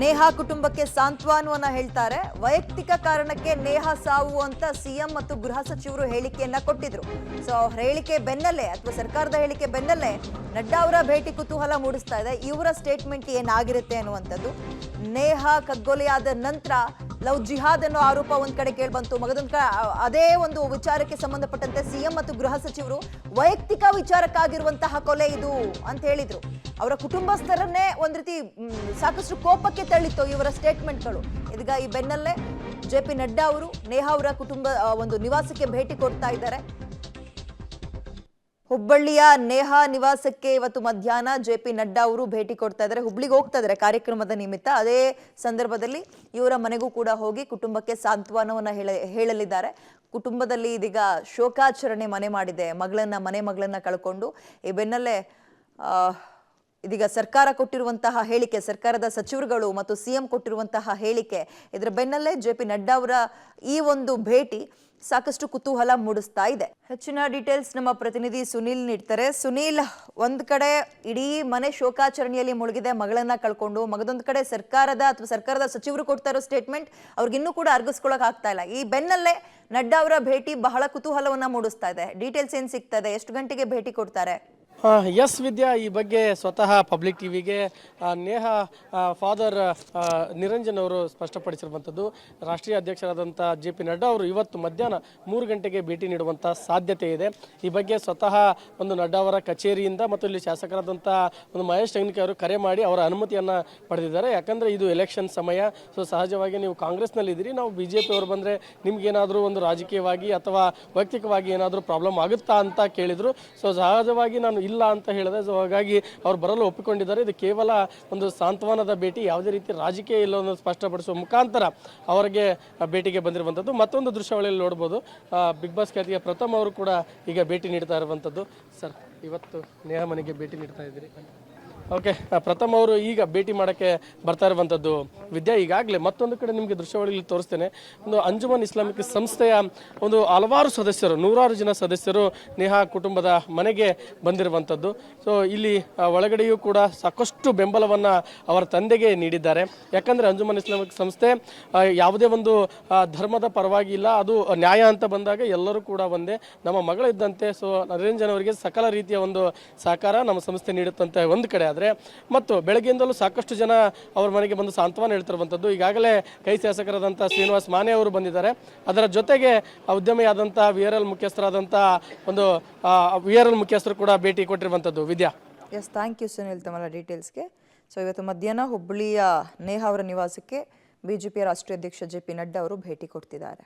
ನೇಹಾ ಕುಟುಂಬಕ್ಕೆ ಸಾಂತ್ವನವನ್ನ ಹೇಳ್ತಾರೆ. ವೈಯಕ್ತಿಕ ಕಾರಣಕ್ಕೆ ನೇಹಾ ಸಾವು ಅಂತ ಸಿಎಂ ಮತ್ತು ಗೃಹ ಸಚಿವರು ಹೇಳಿಕೆಯನ್ನ ಕೊಟ್ಟಿದ್ರು. ಸೊ ಹೇಳಿಕೆ ಬೆನ್ನಲ್ಲೇ ಅಥವಾ ಸರ್ಕಾರದ ಹೇಳಿಕೆ ಬೆನ್ನಲ್ಲೇ ನಡ್ಡಾ ಅವರ ಭೇಟಿ ಕುತೂಹಲ ಮೂಡಿಸ್ತಾ ಇದೆ. ಇವರ ಸ್ಟೇಟ್ಮೆಂಟ್ ಏನಾಗಿರುತ್ತೆ ಅನ್ನುವಂಥದ್ದು. ನೇಹಾ ಕಗ್ಗೊಲೆಯಾದ ನಂತರ ಲವ್ ಜಿಹಾದ್ ಅನ್ನೋ ಆರೋಪ ಒಂದ್ ಕಡೆ ಕೇಳ್ಬಂತು. ಮಗದೊಂದ್ ಅದೇ ಒಂದು ವಿಚಾರಕ್ಕೆ ಸಂಬಂಧಪಟ್ಟಂತೆ ಸಿಎಂ ಮತ್ತು ಗೃಹ ಸಚಿವರು ವೈಯಕ್ತಿಕ ವಿಚಾರಕ್ಕಾಗಿರುವಂತಹ ಕೊಲೆ ಇದು ಅಂತ ಹೇಳಿದ್ರು. ಅವರ ಕುಟುಂಬಸ್ಥರನ್ನೇ ಒಂದ್ ರೀತಿ ಸಾಕಷ್ಟು ಕೋಪಕ್ಕೆ ತಳ್ಳಿತ್ತು ಇವರ ಸ್ಟೇಟ್ಮೆಂಟ್ಗಳು. ಇದೀಗ ಈ ಬೆನ್ನಲ್ಲೇ ಜೆಪಿ ನಡ್ಡಾ ಅವರು ನೇಹಾ ಅವರ ಕುಟುಂಬ ಒಂದು ನಿವಾಸಕ್ಕೆ ಭೇಟಿ ಕೊಡ್ತಾ ಇದ್ದಾರೆ. ಹುಬ್ಬಳ್ಳಿಯ ನೇಹಾ ನಿವಾಸಕ್ಕೆ ಇವತ್ತು ಮಧ್ಯಾಹ್ನ ಜೆಪಿ ನಡ್ಡಾ ಅವರು ಭೇಟಿ ಕೊಡ್ತಾ ಇದ್ದಾರೆ. ಹುಬ್ಳಿಗೆ ಹೋಗ್ತಾ ಇದ್ದಾರೆ ಕಾರ್ಯಕ್ರಮದ ನಿಮಿತ್ತ. ಅದೇ ಸಂದರ್ಭದಲ್ಲಿ ಇವರ ಮನೆಗೂ ಕೂಡ ಹೋಗಿ ಕುಟುಂಬಕ್ಕೆ ಸಾಂತ್ವನವನ್ನ ಹೇಳಲಿದ್ದಾರೆ. ಕುಟುಂಬದಲ್ಲಿ ಇದೀಗ ಶೋಕಾಚರಣೆ ಮನೆ ಮಾಡಿದೆ. ಮಗಳನ್ನ ಕಳ್ಕೊಂಡು ಈ ಬೆನ್ನಲ್ಲೇ ಇದೀಗ ಸರ್ಕಾರ ಕೊಟ್ಟಿರುವಂತಹ ಹೇಳಿಕೆ, ಸರ್ಕಾರದ ಸಚಿವರುಗಳು ಮತ್ತು ಸಿಎಂ ಕೊಟ್ಟಿರುವಂತಹ ಹೇಳಿಕೆ, ಇದರ ಬೆನ್ನಲ್ಲೇ ಜೆಪಿ ನಡ್ಡಾ ಅವರ ಈ ಒಂದು ಭೇಟಿ ಸಾಕಷ್ಟು ಕುತೂಹಲ ಮೂಡಿಸ್ತಾ ಇದೆ. ಹೆಚ್ಚಿನ ಡೀಟೇಲ್ಸ್ ನಮ್ಮ ಪ್ರತಿನಿಧಿ ಸುನೀಲ್ ನೀಡ್ತಾರೆ. ಸುನೀಲ್, ಒಂದ್ ಕಡೆ ಇಡೀ ಮನೆ ಶೋಕಾಚರಣೆಯಲ್ಲಿ ಮುಳುಗಿದೆ ಮಗಳನ್ನ ಕಳ್ಕೊಂಡು, ಮಗದೊಂದ್ ಕಡೆ ಸರ್ಕಾರದ ಸಚಿವರು ಕೊಡ್ತಾ ಇರೋ ಸ್ಟೇಟ್ಮೆಂಟ್ ಅವ್ರಿಗಿನ್ನೂ ಕೂಡ ಅರ್ಗಿಸ್ಕೊಳಕ್ ಆಗ್ತಾ ಇಲ್ಲ. ಈ ಬೆನ್ನಲ್ಲೇ ನಡ್ಡಾ ಅವರ ಭೇಟಿ ಬಹಳ ಕುತೂಹಲವನ್ನ ಮೂಡಿಸ್ತಾ ಇದೆ. ಡೀಟೇಲ್ಸ್ ಏನ್ ಸಿಗ್ತಾ ಇದೆ? ಎಷ್ಟು ಗಂಟೆಗೆ ಭೇಟಿ ಕೊಡ್ತಾರೆ? ಎಸ್ ವಿದ್ಯಾ, ಈ ಬಗ್ಗೆ ಸ್ವತಃ ಪಬ್ಲಿಕ್ ಟಿವಿಗೆ ನೇಹಾ ಫಾದರ್ ನಿರಂಜನ್ ಅವರು ಸ್ಪಷ್ಟಪಡಿಸಿರುವಂಥದ್ದು. ರಾಷ್ಟ್ರೀಯ ಅಧ್ಯಕ್ಷರಾದಂಥ ಜೆಪಿ ನಡ್ಡಾ ಅವರು ಇವತ್ತು ಮಧ್ಯಾಹ್ನ 3 ಗಂಟೆಗೆ ಭೇಟಿ ನೀಡುವಂಥ ಸಾಧ್ಯತೆ ಇದೆ. ಈ ಬಗ್ಗೆ ಸ್ವತಃ ಒಂದು ನಡ್ಡಾ ಅವರ ಕಚೇರಿಯಿಂದ ಮತ್ತು ಇಲ್ಲಿ ಶಾಸಕರಾದಂಥ ಒಂದು ಮಹೇಶ್ ಟೆಂಗ್ನಿಕೆ ಅವರು ಕರೆ ಮಾಡಿ ಅವರ ಅನುಮತಿಯನ್ನು ಪಡೆದಿದ್ದಾರೆ. ಯಾಕಂದರೆ ಇದು ಎಲೆಕ್ಷನ್ ಸಮಯ. ಸೊ ಸಹಜವಾಗಿ ನೀವು ಕಾಂಗ್ರೆಸ್ನಲ್ಲಿ ಇದ್ದೀರಿ, ನಾವು BJP ಅವರು ಬಂದರೆ ನಿಮ್ಗೇನಾದರೂ ಒಂದು ರಾಜಕೀಯವಾಗಿ ಅಥವಾ ವೈಯಕ್ತಿಕವಾಗಿ ಏನಾದರೂ ಪ್ರಾಬ್ಲಮ್ ಆಗುತ್ತಾ ಅಂತ ಕೇಳಿದರು. ಸೊ ಸಹಜವಾಗಿ ನಾನು ಇಲ್ಲ ಅಂತ ಹೇಳಿದೆ. ಸೊ ಹಾಗಾಗಿ ಅವ್ರು ಬರಲು ಒಪ್ಪಿಕೊಂಡಿದ್ದಾರೆ. ಇದು ಕೇವಲ ಒಂದು ಸಾಂತ್ವನದ ಭೇಟಿ, ಯಾವುದೇ ರೀತಿ ರಾಜಕೀಯ ಇಲ್ಲವನ್ನು ಸ್ಪಷ್ಟಪಡಿಸುವ ಮುಖಾಂತರ ಅವರಿಗೆ ಭೇಟಿಗೆ ಬಂದಿರುವಂಥದ್ದು. ಮತ್ತೊಂದು ದೃಶ್ಯಾವಳಿಯಲ್ಲಿ ನೋಡ್ಬೋದು, ಬಿಗ್ ಬಾಸ್ ಖ್ಯಾತಿಯ ಪ್ರಥಮ್ ಅವರು ಕೂಡ ಈಗ ಭೇಟಿ ನೀಡ್ತಾ ಇರುವಂಥದ್ದು. ಸರ್, ಇವತ್ತು ನೇಹಾ ಮನೆಗೆ ಭೇಟಿ ನೀಡ್ತಾ ಇದ್ದೀರಿ. ಓಕೆ, ಪ್ರಥಮ್ ಅವರು ಈಗ ಭೇಟಿ ಮಾಡೋಕ್ಕೆ ಬರ್ತಾ ಇರುವಂಥದ್ದು. ವಿದ್ಯಾ, ಈಗಾಗಲೇ ಮತ್ತೊಂದು ಕಡೆ ನಿಮಗೆ ದೃಶ್ಯಾವಳಿಯಲ್ಲಿ ತೋರಿಸ್ತೇನೆ. ಒಂದು ಅಂಜುಮನ್ ಇಸ್ಲಾಮಿಕ್ ಸಂಸ್ಥೆಯ ಒಂದು ಹಲವಾರು ಸದಸ್ಯರು, 100 ಜನ ಸದಸ್ಯರು ನೇಹಾ ಕುಟುಂಬದ ಮನೆಗೆ ಬಂದಿರುವಂಥದ್ದು. ಸೊ ಇಲ್ಲಿ ಒಳಗಡೆಯೂ ಕೂಡ ಸಾಕಷ್ಟು ಬೆಂಬಲವನ್ನು ಅವರ ತಂದೆಗೆ ನೀಡಿದ್ದಾರೆ. ಯಾಕಂದರೆ ಅಂಜುಮನ್ ಇಸ್ಲಾಮಿಕ್ ಸಂಸ್ಥೆ ಯಾವುದೇ ಒಂದು ಧರ್ಮದ ಪರವಾಗಿ ಇಲ್ಲ, ಅದು ನ್ಯಾಯ ಅಂತ ಬಂದಾಗ ಎಲ್ಲರೂ ಕೂಡ ಒಂದೇ, ನಮ್ಮ ಮಗಳಿದ್ದಂತೆ. ಸೊ ನಿರಂಜನ್ ಅವರಿಗೆ ಸಕಲ ರೀತಿಯ ಒಂದು ಸಹಕಾರ ನಮ್ಮ ಸಂಸ್ಥೆ ನೀಡುತ್ತಂತೆ ಒಂದು ಕಡೆ. ಆದರೆ ಮತ್ತು ಬೆಳಗ್ಗೆಯಿಂದಲೂ ಸಾಕಷ್ಟು ಜನ ಅವ್ರ ಮನೆಗೆ ಬಂದು ಸಾಂತ್ವನ ಹೇಳ್ತಿರುವಂಥದ್ದು. ಈಗಾಗಲೇ ಕೈ ಶಾಸಕರಾದಂಥ ಶ್ರೀನಿವಾಸ್ ಮಾನೆ ಅವರು ಬಂದಿದ್ದಾರೆ. ಅದರ ಜೊತೆಗೆ ಉದ್ಯಮಿಯಾದಂಥ VRL ಮುಖ್ಯಸ್ಥರಾದಂಥ ಒಂದು VRL ಮುಖ್ಯಸ್ಥರು ಕೂಡ ಭೇಟಿ ಕೊಟ್ಟಿರುವಂಥದ್ದು. ವಿದ್ಯಾ, ಎಸ್, ಥ್ಯಾಂಕ್ ಯು ಸುನಿಲ್ ತಮ್ಮ ಡೀಟೇಲ್ಸ್ಗೆ. ಸೊ ಇವತ್ತು ಮಧ್ಯಾಹ್ನ ಹುಬ್ಬಳ್ಳಿಯ ನೇಹಾ ಅವರ ನಿವಾಸಕ್ಕೆ BJP ರಾಷ್ಟ್ರೀಯ ಅಧ್ಯಕ್ಷ ಜೆಪಿ ನಡ್ಡಾ ಅವರು ಭೇಟಿ ಕೊಡ್ತಿದ್ದಾರೆ.